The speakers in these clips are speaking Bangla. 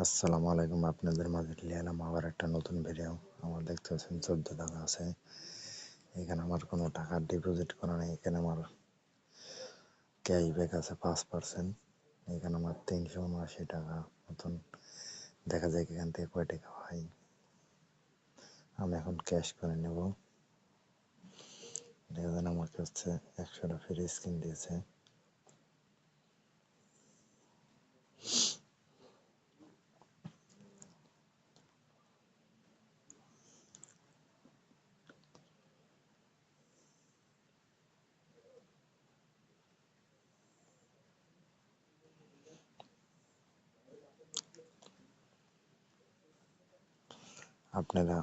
আসসালামু আলাইকুম, আপনাদের মাঝে নিয়ে এলাম আবার একটা নতুন ভিডিও। আমার দেখতে পাচ্ছেন 14 টাকা আছে। এখানে আমার কোনো টাকা ডিপোজিট করা নেই। এখানে আমার ক্যাশব্যাক আছে 5%। এখানে আমার 379 টাকা মতন। দেখা যায় এখান থেকে কয় টাকা হয়। আমি এখন ক্যাশ করে নেব। দেখা যায় আমাকে হচ্ছে 100টা ফ্রি স্কিন দিয়েছে। আপনারা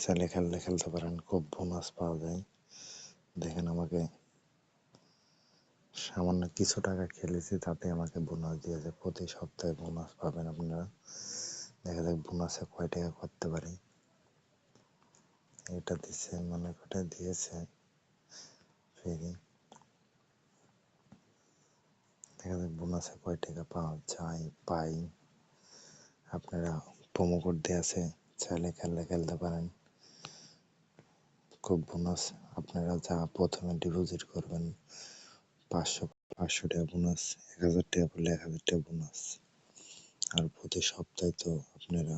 চাইলে খেলতে পারেন, খুব বোনাস পাওয়া যায়। দেখেন আমাকে সামান্য কিছু টাকা খেলেছি, তাতে আমাকে বোনাস দিয়েছে। প্রতি সপ্তাহে বোনাস পাবেন আপনারা। দেখা যাক বোনাসে কয় টাকা করতে পারি। এটা দিচ্ছে, মনে করে দিয়েছে ফ্রি। দেখা যাক বোনাসে কয় টাকা পাওয়া যায় পাই। আপনারা প্রোমো কোড দেওয়া আছে, চাইলে খেলতে পারেন। খুব বোনাস। আপনারা যা প্রথমে ডিপোজিট করবেন 500 টাকা বোনাস, 1000 টাকা করলে 1000 টাকা বোনাস। আর প্রতি সপ্তাহে তো আপনারা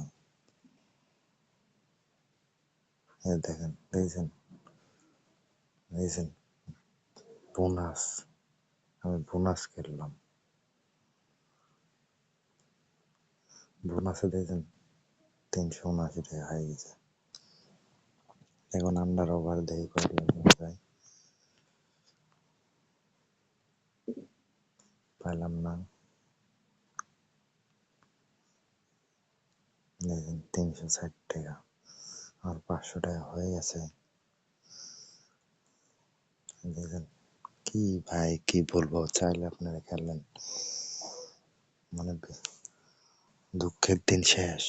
দেখছেন বোনাস। আমি বোনাস খেললাম, বোনাসে দেখছেন 379 টাকা হয়ে গেছে। এখন আন্ডার ওভার দেখি কয় টাকা যায়। পাইলাম না। 360 টাকা, আর 500 টাকা হয়ে গেছে। দেখেন কি ভাই, কি বলবো, চাইলে আপনারা খেলেন। মানে দুঃখের দিন শেষ,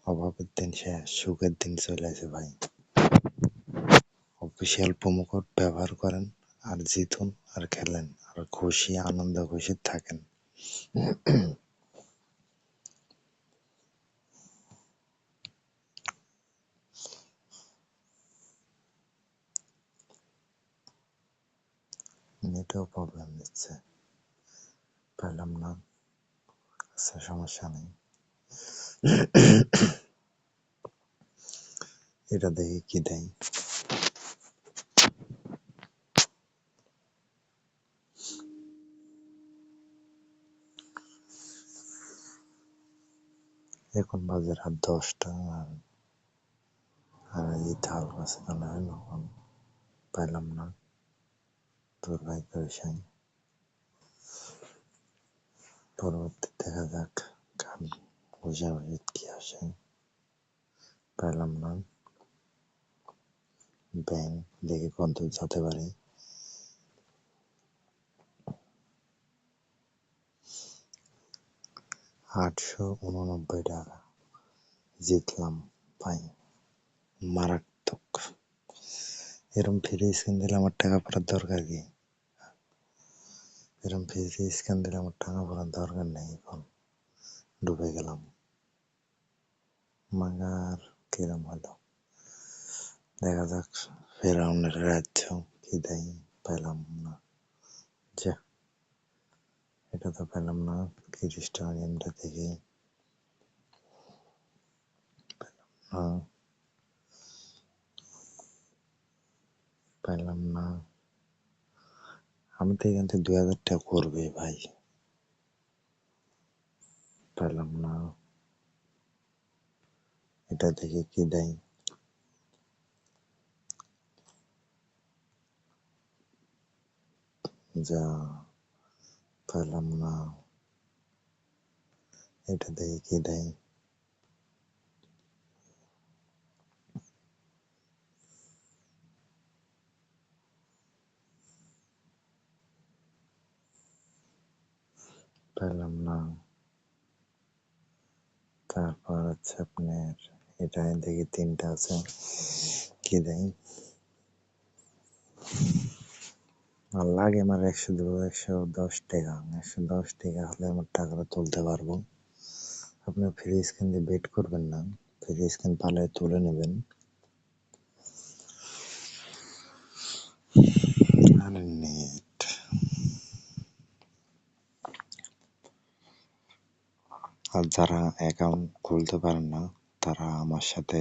অভাবের দিন শেষ, সুখের দিন চলে আসে ভাই। অফিসিয়াল প্রোমো কোড ব্যবহার করেন, আর জিতুন, আর খেলেন, আর খুশি আনন্দ খুশি থাকেন। নেটেও প্রবলেম দিচ্ছে, পেলাম না। আচ্ছা, সমস্যা নেই। এটা দেখি কি দেয়। এখন বাজে রাত 10টা, আর এই থাল গাছে কেন হলো, পাইলাম না। তোর ভাই করেছেন, পরবর্তী দেখা যাক কাল বুঝে কি আসে। পাইলাম না। ব্যাংক দেখে কত যেতে পারে। ৳889 জিতলাম ভাই, মারাত্মক। এরম ফ্রি স্ক্রিন দিলে আমার টাকা পড়ার দরকার কি? এরম ফ্রি স্ক্রিন দিলে আমার টাকা পড়ার দরকার নেই। এখন ডুবে গেলাম। মাগার কিরম হলো, দেখা যাক ফেরাউনের রাজ্য কি দেয়। পেলাম না। যা, এটা তো পেলাম না। 30 টাকা গেমটা থেকে পেলাম না। আমি তো এখান থেকে 2000 টাকা করবে ভাই, পেলাম না। এটা দেখে কি দেয়। যা, পেলাম না। এটা দেখে কি দেয়। পেলাম না। তারপর হচ্ছে আপনার এটা দেখি 3টা আছে, কি দেয়। আর লাগে আমার 110 টাকা। 110 টাকা হলে আমার টাকাটা তুলতে পারবো। আপনি ফ্রি স্ক্রিন দিয়ে বেট করবেন না, ফ্রি স্ক্রিন পালে তুলে নেবেন। আরে নেট আর যারা অ্যাকাউন্ট খুলতে পারেন না তারা আমার সাথে,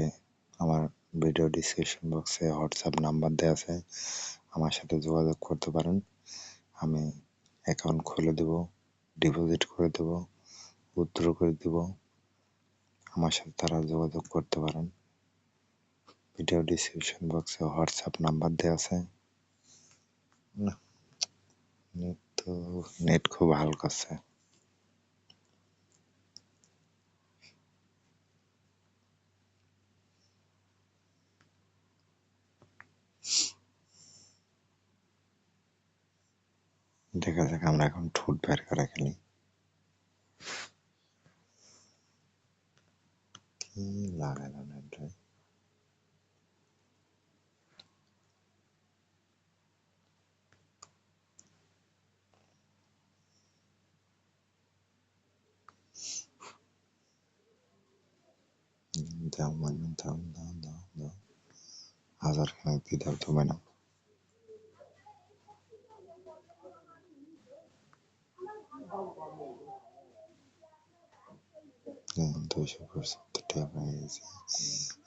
আমার ভিডিও ডিসক্রিপশন বক্সে হোয়াটসঅ্যাপ নাম্বার দেওয়া আছে, আমার সাথে যোগাযোগ করতে পারেন। আমি অ্যাকাউন্ট খুলে দেব, ডিপোজিট করে দেব, উইথড্র করে দেব। আমার সাথে তারা যোগাযোগ করতে পারেন। ভিডিও ডিসক্রিপশন বক্সে হোয়াটসঅ্যাপ নাম্বার দেওয়া আছে। না, নেট খুব হালকা আছে। দেখা যাক, আমরা এখন ঠোঁট বের করে খেলি। কি লাগে না নেটে? দাও মানে দাও দাও দাও দাও, হাজার খানেক দিয়ে দাও তুমি না। 275 টাকা হয়ে গেছে,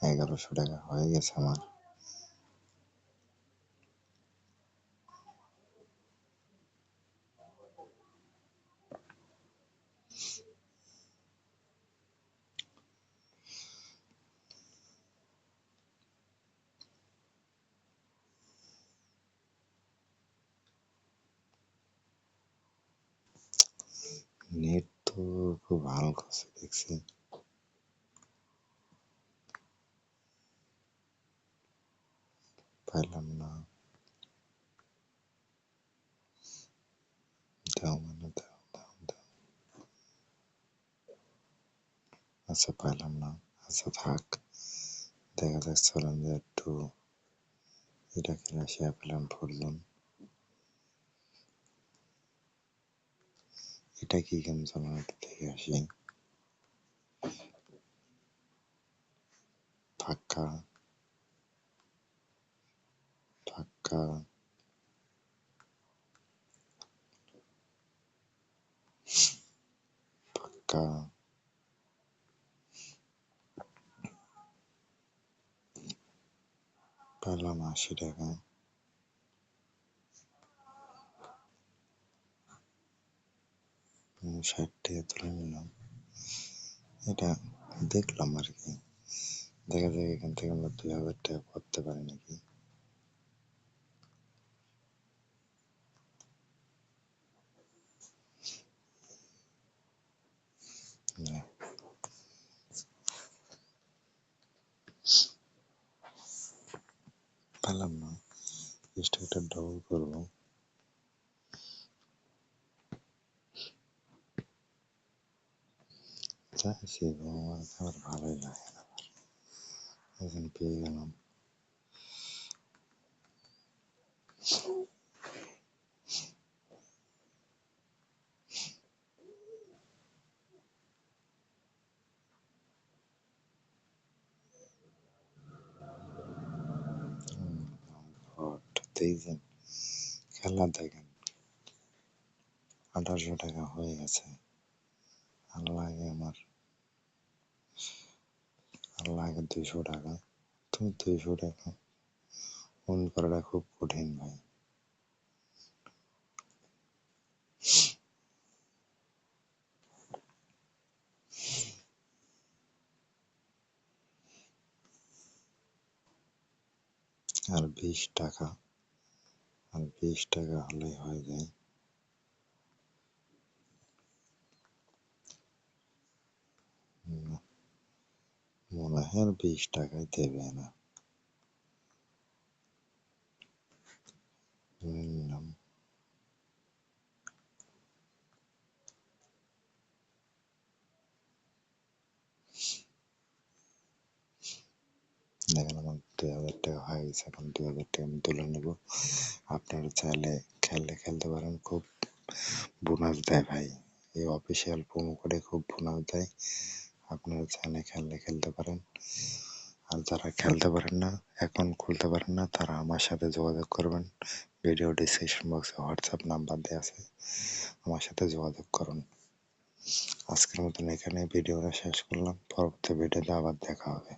1100 টাকা হয়ে গেছে আমার। নেট তো খুব ভালো করছে দেখছি, পাইলাম না। দাও মানে দাও দাও দাও। আচ্ছা পাইলাম না, আচ্ছা থাক, দেখা যাক। চলেন যে একটু এটা খেলে আসি, অ্যাপেল ফুললুন। এটা কি গেম, চলেন একটু দেখে আসি। ফাঁকা ফাঁকা ফাঁকা। পেলাম 80 টাকা। 60 টাকা তুলে নিলাম। এটা দেখলাম আর কি, দেখা যাক এখান থেকে আমরা 2000 টাকা করতে পারি নাকি। না, পেলাম না। স্ট্যাকটা ডবল করবো। চাইছি আমার আবার ভালোই লাগে না, এখন পেয়ে গেলাম। দেখছেন, খেলা দেখেন, 1800 টাকা হয়ে গেছে। আর লাগে আমার, আর লাগে 200 টাকা। তুমি 200 টাকা ফোন করাটা খুব কঠিন ভাই। আর 20 টাকা, আর 20 টাকা হলেই হয়ে যায়। মনে হয় আর 20 টাকায় দেবে না। নিলাম। দেখেন আমার 2000 টাকা হয়ে গেছে, এখন 2000 টাকা আমি তুলে নেবো। আপনারা চাইলে খেলতে পারেন, খুব বোনাস দেয় ভাই, এই অফিসিয়াল প্রোমো কোডে খুব বোনাস দেয়। আপনারা চাইলে খেললে খেলতে পারেন, আর যারা খেলতে পারেন না, অ্যাকাউন্ট খুলতে পারেন না, তারা আমার সাথে যোগাযোগ করবেন। ভিডিও ডিসক্রিপশন বক্সে হোয়াটসঅ্যাপ নাম্বার দেওয়া আছে, আমার সাথে যোগাযোগ করুন। আজকের মতন এখানে ভিডিওটা শেষ করলাম, পরবর্তী ভিডিওতে আবার দেখা হবে।